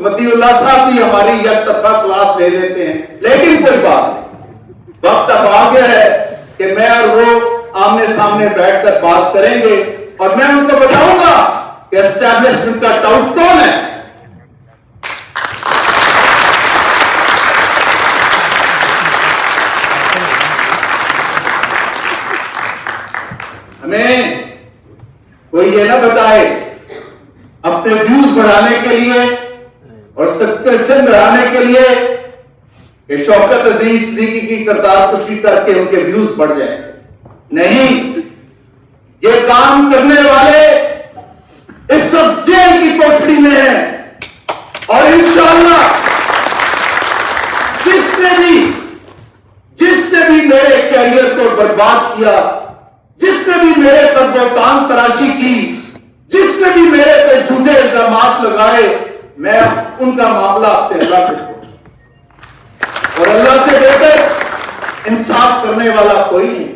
मतीउल्लाह साहब भी हमारी एक तरफा क्लास ले लेते हैं, लेकिन कोई बात नहीं, वक्त अब आ गया है कि मैं और वो आमने सामने बैठकर बात करेंगे और मैं उनको बताऊंगा कि एस्टैब्लिशमेंट का टाउट कौन है। हमें कोई ये ना बताए अपने व्यूज बढ़ाने के लिए और सब्सक्रिप्शन बढ़ाने के लिए कि शौकत अजीज सिद्दीकी की करतारकुशी करके उनके व्यूज बढ़ जाए। नहीं, ये काम करने वाले इस वक्त जेल की कोठरी में हैं और इंशाअल्लाह जिसने भी मेरे कैरियर को बर्बाद किया, जिसने भी मेरे पर बहुतान तराशी की, जिसने भी मेरे पे झूठे इल्जामात लगाए, मैं उनका मामला अपने अल्लाह पे छोड़, और अल्लाह से बेहतर इंसाफ करने वाला कोई नहीं।